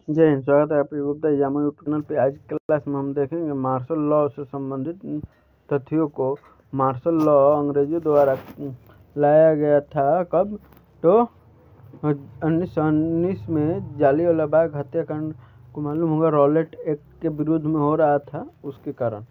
जय हिंद। स्वागत है आपके गुप्ता जामा यूट्यूब चैनल पे। आज की क्लास में हम देखेंगे मार्शल लॉ से संबंधित तथ्यों को। मार्शल लॉ अंग्रेजों द्वारा लाया गया था कब? तो 1919 में जालियांवाला बाग हत्याकांड को मालूम होगा, रॉलेट एक्ट के विरुद्ध में हो रहा था। उसके कारण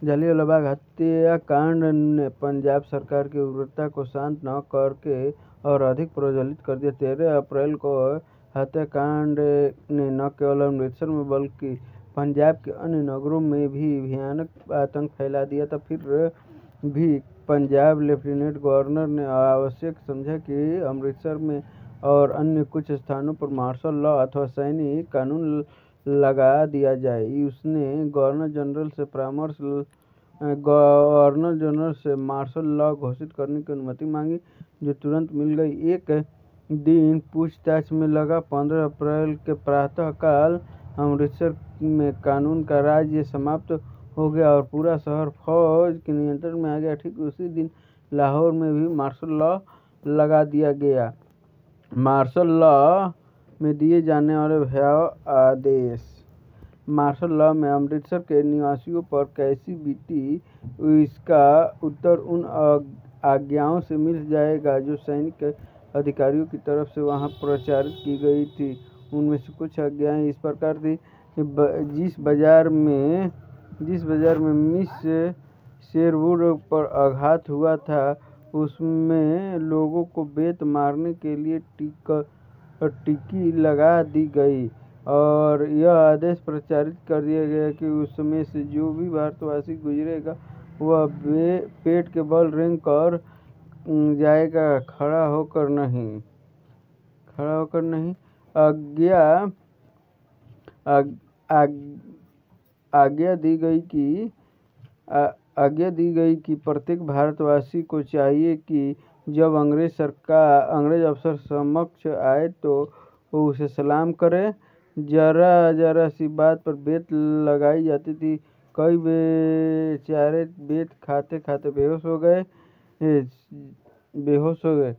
जालियांवाला बाग हत्याकांड ने पंजाब सरकार की उग्रता को शांत न करके और अधिक प्रज्वलित कर दिया। 13 अप्रैल को हत्याकांड ने न केवल अमृतसर में बल्कि पंजाब के अन्य नगरों में भी भयानक आतंक फैला दिया था। फिर भी पंजाब लेफ्टिनेंट गवर्नर ने आवश्यक समझा कि अमृतसर में और अन्य कुछ स्थानों पर मार्शल लॉ अथवा सैनिक कानून लगा दिया जाए। उसने गवर्नर जनरल से मार्शल लॉ घोषित करने की अनुमति मांगी, जो तुरंत मिल गई। एक दिन पूछताछ में लगा। 15 अप्रैल के प्रातःकाल अमृतसर में कानून का राज समाप्त हो गया और पूरा शहर फौज के नियंत्रण में आ गया। ठीक उसी दिन लाहौर में भी मार्शल लॉ लगा दिया गया। मार्शल लॉ में दिए जाने वाले भयावह आदेश। मार्शल लॉ में अमृतसर के निवासियों पर कैसी बीती, इसका उत्तर उन आज्ञाओं से मिल जाएगा जो सैनिक अधिकारियों की तरफ से वहां प्रचारित की गई थी। उनमें से कुछ आज्ञाएं इस प्रकार थी कि जिस बाजार में मिस शेरवुड पर आघात हुआ था, उसमें लोगों को बेत मारने के लिए टिकी लगा दी गई और यह आदेश प्रचारित कर दिया गया कि उसमें से जो भी भारतवासी गुजरेगा वह पेट के बल रेंग कर जाएगा, खड़ा होकर नहीं। आज्ञा दी गई कि प्रत्येक भारतवासी को चाहिए कि जब अंग्रेज अफसर समक्ष आए तो वो उसे सलाम करे। जरा सी बात पर बेत लगाई जाती थी। कई बेचारे बेत खाते खाते बेहोश हो गए।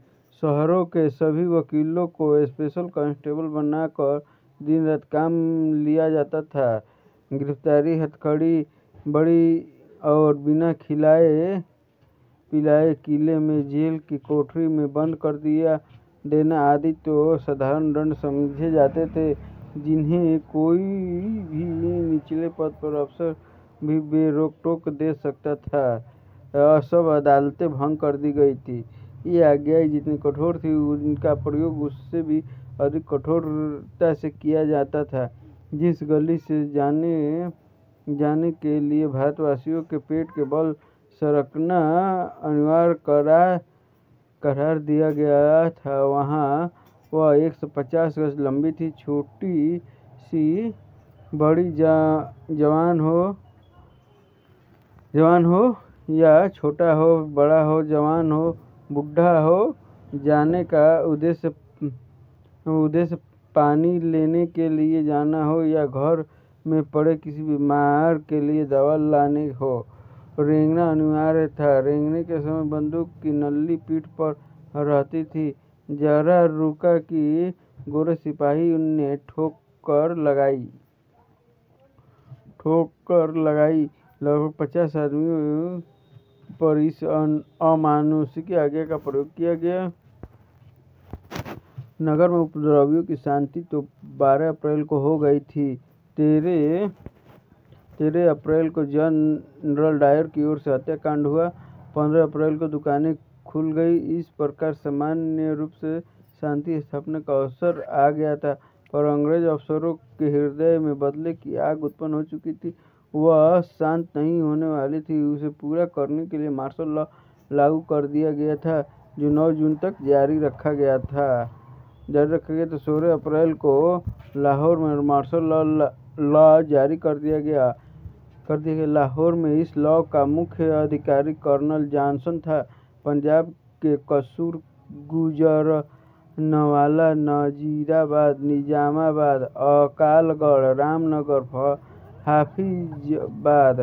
शहरों के सभी वकीलों को स्पेशल कांस्टेबल बनाकर दिन रात काम लिया जाता था। गिरफ्तारी, हथकड़ी, बड़ी और बिना खिलाए पिलाए किले में, जेल की कोठरी में बंद कर देना आदि तो साधारण दंड समझे जाते थे, जिन्हें कोई भी निचले पद पर अफसर भी बेरोक-टोक दे सकता था। सब अदालतें भंग कर दी गई थी। ये आज्ञाएं जितनी कठोर थी, उनका प्रयोग उससे भी अधिक कठोरता से किया जाता था। जिस गली से जाने के लिए भारतवासियों के पेट के बल सरकना अनिवार्य करार दिया गया था, वहाँ वह 150 गज लंबी थी। छोटी सी बड़ी जवान हो या छोटा हो, बड़ा हो, जवान हो, बूढ़ा हो, जाने का उद्देश्य पानी लेने के लिए जाना हो या घर में पड़े किसी बीमार के लिए दवा लाने हो, रेंगना अनिवार्य था। रेंगने के समय बंदूक की नली पीठ पर रहती थी। जरा रुका कि गोरे सिपाही ने ठोकर लगाई। लगभग 50 आदमियों पर इस अमानुषिक आज्ञा का प्रयोग किया गया। नगर में उपद्रवियों की शांति तो 12 अप्रैल को हो गई थी। 13 अप्रैल को जनरल डायर की ओर से हत्याकांड हुआ। 15 अप्रैल को दुकानें खुल गई। इस प्रकार सामान्य रूप से शांति स्थापना का अवसर आ गया था, पर अंग्रेज अफसरों के हृदय में बदले की आग उत्पन्न हो चुकी थी। वह शांत नहीं होने वाली थी। उसे पूरा करने के लिए मार्शल लॉ लागू कर दिया गया था, जो 9 जून तक जारी रखा गया था। 16 अप्रैल को लाहौर में मार्शल लॉ जारी कर दिया गया। लाहौर में इस लॉ का मुख्य अधिकारी कर्नल जॉनसन था। पंजाब के कसूर, गुजरांवाला, नजीराबाद, निजामाबाद, अकालगढ़, रामनगर, हाफिजाबाद,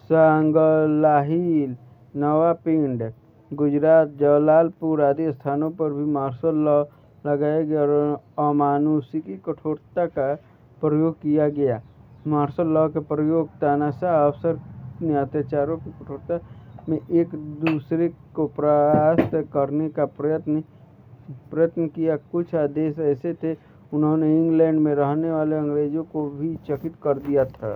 सांगलाहिल, नवापिंड, गुजरात, जलालपुर आदि स्थानों पर भी मार्शल लॉ लगाया गया और अमानुषिक कठोरता का प्रयोग किया गया। मार्शल लॉ के प्रयोग तानाशाह अफसर ने अत्याचारों की कठोरता में एक दूसरे को परास्त करने का प्रयत्न किया। कुछ आदेश ऐसे थे उन्होंने इंग्लैंड में रहने वाले अंग्रेजों को भी चकित कर दिया था।